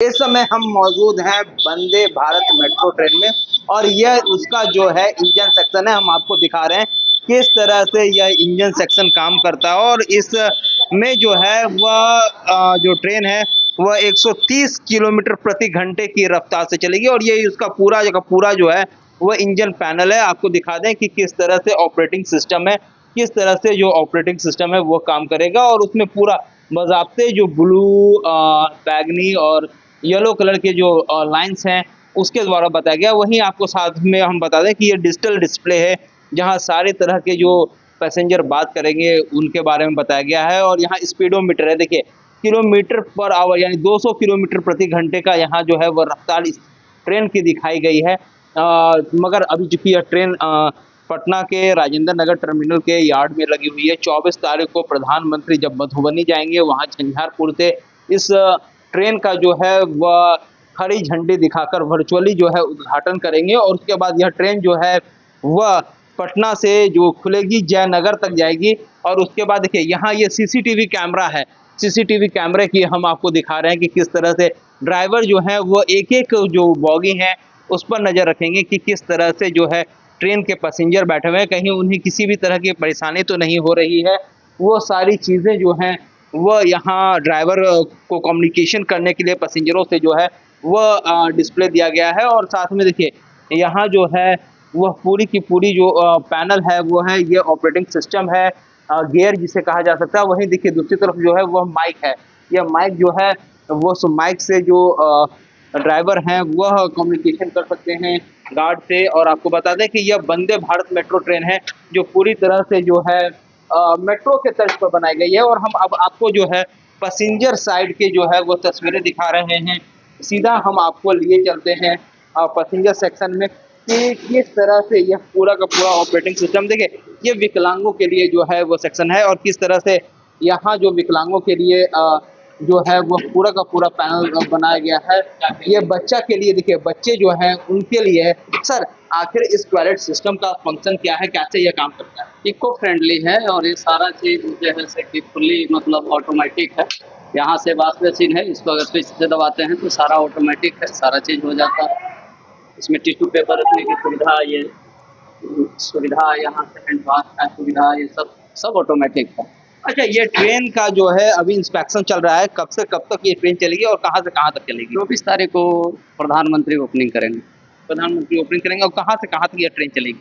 इस समय हम मौजूद हैं वंदे भारत मेट्रो ट्रेन में और यह उसका जो है इंजन सेक्शन है। हम आपको दिखा रहे हैं किस तरह से यह इंजन सेक्शन काम करता है और इस में जो है वह जो ट्रेन है वह 130 किलोमीटर प्रति घंटे की रफ्तार से चलेगी और ये उसका पूरा जो है वह इंजन पैनल है। आपको दिखा दें कि किस तरह से ऑपरेटिंग सिस्टम है, किस तरह से जो ऑपरेटिंग सिस्टम है वो काम करेगा और उसमें पूरा बाज़ाब्ते जो ब्लू, बैगनी और येलो कलर के जो लाइन्स हैं उसके द्वारा बताया गया। वहीं आपको साथ में हम बता दें कि ये डिजिटल डिस्प्ले है जहां सारे तरह के जो पैसेंजर बात करेंगे उनके बारे में बताया गया है। और यहाँ स्पीडोमीटर है, देखिए किलोमीटर पर आवर यानी 200 किलोमीटर प्रति घंटे का यहाँ जो है वह रफ्तार इस ट्रेन की दिखाई गई है। मगर अभी चूंकि यह ट्रेन पटना के राजेंद्र नगर टर्मिनल के यार्ड में लगी हुई है। 24 तारीख को प्रधानमंत्री जब मधुबनी जाएंगे वहाँ झंझारपुर से इस ट्रेन का जो है वह हरी झंडी दिखाकर वर्चुअली जो है उद्घाटन करेंगे और उसके बाद यह ट्रेन जो है वह पटना से जो खुलेगी जयनगर तक जाएगी। और उसके बाद देखिए यहाँ ये सीसीटीवी कैमरा है, सीसीटीवी कैमरे की हम आपको दिखा रहे हैं कि किस तरह से ड्राइवर जो है वो एक एक जो बॉगी हैं उस पर नज़र रखेंगे कि किस तरह से जो है ट्रेन के पैसेंजर बैठे हुए हैं, कहीं उन्हें किसी भी तरह की परेशानी तो नहीं हो रही है। वो सारी चीज़ें जो हैं वह यहाँ ड्राइवर को कम्युनिकेशन करने के लिए पैसेंजरों से जो है वह डिस्प्ले दिया गया है। और साथ में देखिए यहाँ जो है वह पूरी की पूरी जो पैनल है वो है ये ऑपरेटिंग सिस्टम है, गियर जिसे कहा जा सकता है। वहीं देखिए दूसरी तरफ जो है वह माइक है, यह माइक जो है वो माइक से जो ड्राइवर हैं वह कम्युनिकेशन कर सकते हैं गार्ड से। और आपको बता दें कि यह वंदे भारत मेट्रो ट्रेन है जो पूरी तरह से जो है मेट्रो के तर्ज पर बनाई गई है। और हम अब आपको जो है पैसेंजर साइड के जो है वो तस्वीरें दिखा रहे हैं। सीधा हम आपको लिए चलते हैं पैसेंजर सेक्शन में कि किस तरह से यह पूरा का पूरा ऑपरेटिंग सिस्टम, देखिए ये विकलांगों के लिए जो है वो सेक्शन है और किस तरह से यहाँ जो विकलांगों के लिए जो है वो पूरा का पूरा पैनल बनाया गया है। ये बच्चा के लिए, देखिए बच्चे जो हैं उनके लिए है। सर आखिर इस टॉयलेट सिस्टम का फंक्शन क्या है, कैसे यह काम करता है? इको फ्रेंडली है और ये सारा चीज़ जो है से कि फुल्ली मतलब ऑटोमेटिक है। यहाँ से वॉश बेसिन है, इसको अगर स्विच से दबाते हैं तो सारा ऑटोमेटिक है, सारा चीज़ हो जाता है। इसमें टिश्यू पेपर रखने की सुविधा, ये सुविधा, यहाँ से हैंड वॉश का सुविधा, ये सब ऑटोमेटिक है। अच्छा, ये ट्रेन का जो है अभी इंस्पेक्शन चल रहा है, कब से कब तक ये ट्रेन चलेगी और कहाँ से कहाँ तक चलेगी? 24 तारीख को प्रधानमंत्री ओपनिंग करेंगे। प्रधानमंत्री ओपनिंग करेंगे और कहाँ से कहाँ तक ये ट्रेन चलेगी?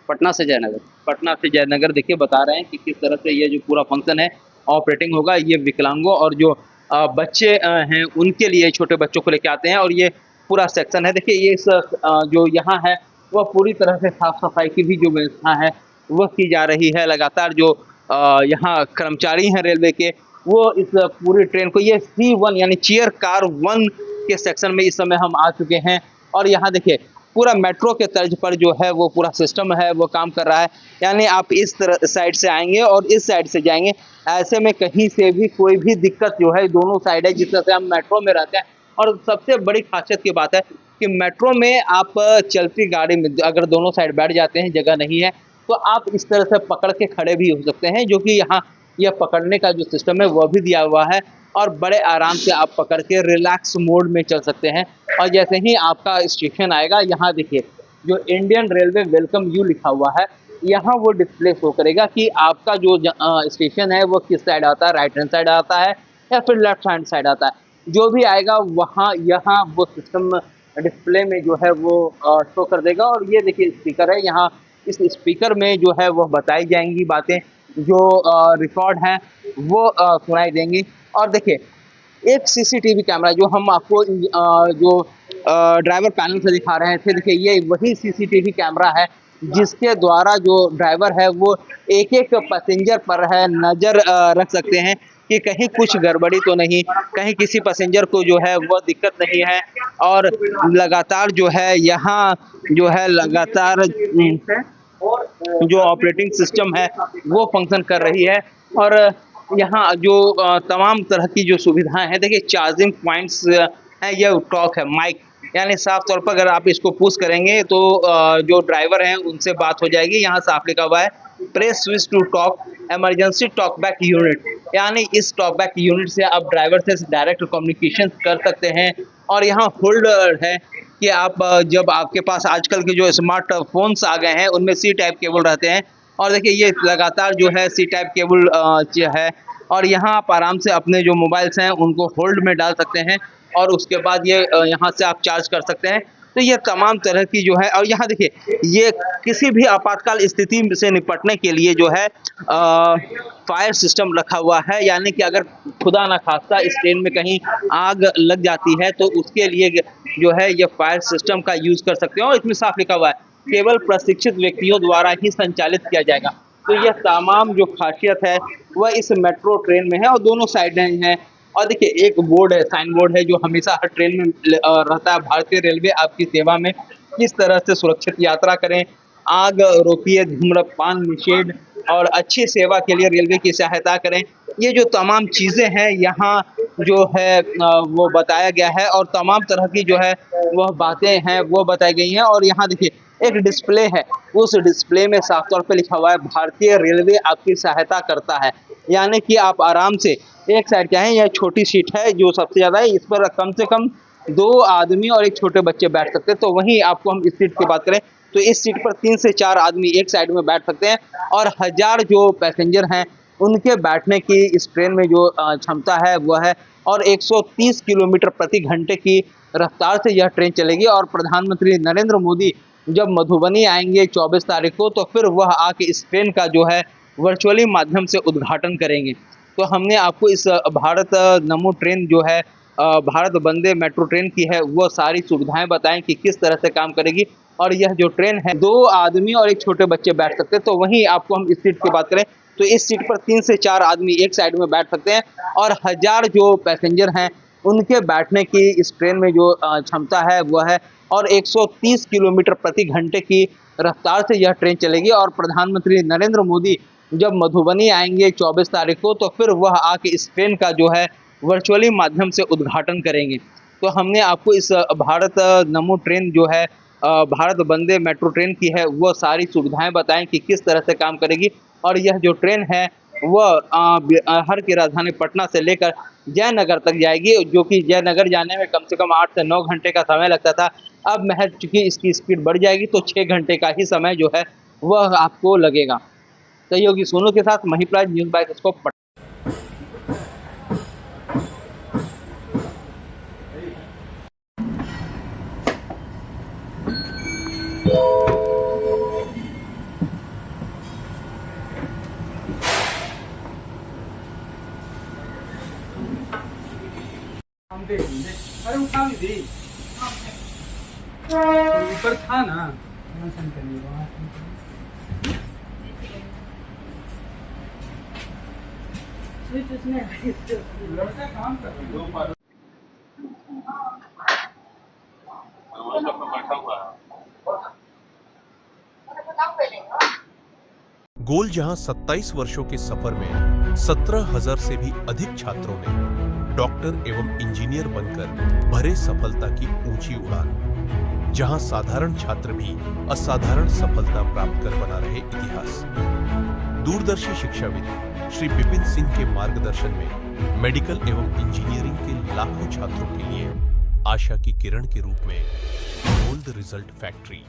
पटना से जयनगर। पटना से जयनगर। देखिए बता रहे हैं कि किस तरह से ये जो पूरा फंक्शन है ऑपरेटिंग होगा। ये विकलांगों और जो बच्चे हैं उनके लिए, छोटे बच्चों को लेके आते हैं और ये पूरा सेक्शन है। देखिए ये जो यहाँ है वह पूरी तरह से साफ सफाई की भी जो व्यवस्था है वह की जा रही है। लगातार जो यहाँ कर्मचारी हैं रेलवे के वो इस पूरी ट्रेन को, ये C1 यानी चेयर कार 1 के सेक्शन में इस समय हम आ चुके हैं। और यहाँ देखिए पूरा मेट्रो के तर्ज पर जो है वो पूरा सिस्टम है वो काम कर रहा है। यानी आप इस तरह साइड से आएंगे और इस साइड से जाएंगे, ऐसे में कहीं से भी कोई भी दिक्कत जो है, दोनों साइड है जिस तरह से हम मेट्रो में रहते हैं। और सबसे बड़ी खासियत की बात है कि मेट्रो में आप चलती गाड़ी में अगर दोनों साइड बैठ जाते हैं, जगह नहीं है तो आप इस तरह से पकड़ के खड़े भी हो सकते हैं, जो कि यहाँ यह पकड़ने का जो सिस्टम है वह भी दिया हुआ है और बड़े आराम से आप पकड़ के रिलैक्स मोड में चल सकते हैं। और जैसे ही आपका स्टेशन आएगा, यहाँ देखिए जो इंडियन रेलवे वेलकम यू लिखा हुआ है, यहाँ वो डिस्प्ले शो करेगा कि आपका जो स्टेशन है वो किस साइड आता है, राइट हैंड साइड आता है या फिर लेफ्ट हैंड साइड आता है। जो भी आएगा वहाँ यहाँ वो सिस्टम डिस्प्ले में जो है वो शो कर देगा। और ये देखिए स्पीकर है, यहाँ इस स्पीकर में जो है वह बताई जाएंगी बातें, जो रिकॉर्ड हैं वो सुनाई देंगी। और देखिए एक सीसीटीवी कैमरा जो हम आपको जो ड्राइवर पैनल से दिखा रहे थे, देखिए ये वही सीसीटीवी कैमरा है जिसके द्वारा जो ड्राइवर है वो एक एक पैसेंजर पर है नज़र रख सकते हैं कि कहीं कुछ गड़बड़ी तो नहीं, कहीं किसी पैसेंजर को जो है वो दिक्कत नहीं है। और लगातार जो है यहाँ जो है लगातार जो ऑपरेटिंग सिस्टम है वो फंक्शन कर रही है। और यहाँ जो तमाम तरह की जो सुविधाएं हैं, देखिए चार्जिंग पॉइंट्स हैं, यह टॉक है माइक, यानी साफ तौर पर अगर आप इसको पुश करेंगे तो जो ड्राइवर हैं उनसे बात हो जाएगी। यहाँ साफ लिखा हुआ है press switch to talk emergency talk back unit. यानी इस टॉकबैक यूनिट से आप ड्राइवर से डायरेक्ट कम्युनिकेशन कर सकते हैं। और यहाँ होल्डर है कि आप जब आपके पास आजकल के जो स्मार्टफोन्स आ गए हैं उनमें सी टाइप केबल रहते हैं, और देखिए ये लगातार जो है सी टाइप केबल है, और यहाँ आप आराम से अपने जो मोबाइल्स हैं उनको होल्ड में डाल सकते हैं और उसके बाद ये यहाँ से आप चार्ज कर सकते हैं। तो ये तमाम तरह की जो है, और यहाँ देखिए ये किसी भी आपातकाल स्थिति से निपटने के लिए जो है फायर सिस्टम रखा हुआ है, यानी कि अगर खुदा ना खास्ता इस ट्रेन में कहीं आग लग जाती है तो उसके लिए जो है ये फायर सिस्टम का यूज़ कर सकते हैं। और इसमें साफ लिखा हुआ है केवल प्रशिक्षित व्यक्तियों द्वारा ही संचालित किया जाएगा। तो यह तमाम जो खासियत है वह इस मेट्रो ट्रेन में है, और दोनों साइडें हैं। और देखिए एक बोर्ड है, साइन बोर्ड है, जो हमेशा हर ट्रेन में रहता है। भारतीय रेलवे आपकी सेवा में, किस तरह से सुरक्षित यात्रा करें, आग रोकिए, धूम्रपान निषेध और अच्छी सेवा के लिए रेलवे की सहायता करें। ये जो तमाम चीज़ें हैं यहाँ जो है वो बताया गया है, और तमाम तरह की जो है वह बातें हैं वो बताई गई हैं। और यहाँ देखिए एक डिस्प्ले है, उस डिस्प्ले में साफ तौर पे लिखा हुआ है भारतीय रेलवे आपकी सहायता करता है। यानी कि आप आराम से एक साइड क्या है, यह छोटी सीट है जो सबसे ज़्यादा है, इस पर कम से कम 2 आदमी और एक छोटे बच्चे बैठ सकते हैं। तो वहीं आपको हम इस सीट की बात करें तो इस सीट पर 3 से 4 आदमी एक साइड में बैठ सकते हैं, और 1000 जो पैसेंजर हैं उनके बैठने की इस ट्रेन में जो क्षमता है वह है। और 130 किलोमीटर प्रति घंटे की रफ्तार से यह ट्रेन चलेगी। और प्रधानमंत्री नरेंद्र मोदी जब मधुबनी आएंगे 24 तारीख को, तो फिर वह आके इस ट्रेन का जो है वर्चुअली माध्यम से उद्घाटन करेंगे। तो हमने आपको इस भारत नमो ट्रेन जो है भारत वंदे मेट्रो ट्रेन की है वो सारी सुविधाएं बताएं कि किस तरह से काम करेगी। और यह जो ट्रेन है 2 आदमी और एक छोटे बच्चे बैठ सकते हैं। तो वहीं आपको हम इस सीट की बात करें तो इस सीट पर 3 से 4 आदमी एक साइड में बैठ सकते हैं, और 1000 जो पैसेंजर हैं उनके बैठने की इस ट्रेन में जो क्षमता है वह है। और 130 किलोमीटर प्रति घंटे की रफ्तार से यह ट्रेन चलेगी। और प्रधानमंत्री नरेंद्र मोदी जब मधुबनी आएंगे 24 तारीख को, तो फिर वह आके इस ट्रेन का जो है वर्चुअली माध्यम से उद्घाटन करेंगे। तो हमने आपको इस भारत नमो ट्रेन जो है भारत वंदे मेट्रो ट्रेन की है वो सारी सुविधाएं बताएं कि किस तरह से काम करेगी। और यह जो ट्रेन है वह हर की राजधानी पटना से लेकर जयनगर तक जाएगी, जो कि जयनगर जाने में कम से कम 8 से 9 घंटे का समय लगता था। अब महज चूँकि इसकी स्पीड बढ़ जाएगी तो 6 घंटे का ही समय जो है वह आपको लगेगा। सहयोगी सोनू के साथ महिप्राज, न्यूज़ बाइस्कोप। अरे उठा भी दे, ऊपर था ना। लड़का काम कर रहा है। गोल जहां 27 वर्षों के सफर में 17,000 से भी अधिक छात्रों ने डॉक्टर एवं इंजीनियर बनकर भरे सफलता की ऊंची उड़ान, जहां साधारण छात्र भी असाधारण सफलता प्राप्त कर बना रहे इतिहास। दूरदर्शी शिक्षाविद श्री विपिन सिंह के मार्गदर्शन में मेडिकल एवं इंजीनियरिंग के लाखों छात्रों के लिए आशा की किरण के रूप में गोल्ड रिजल्ट फैक्ट्री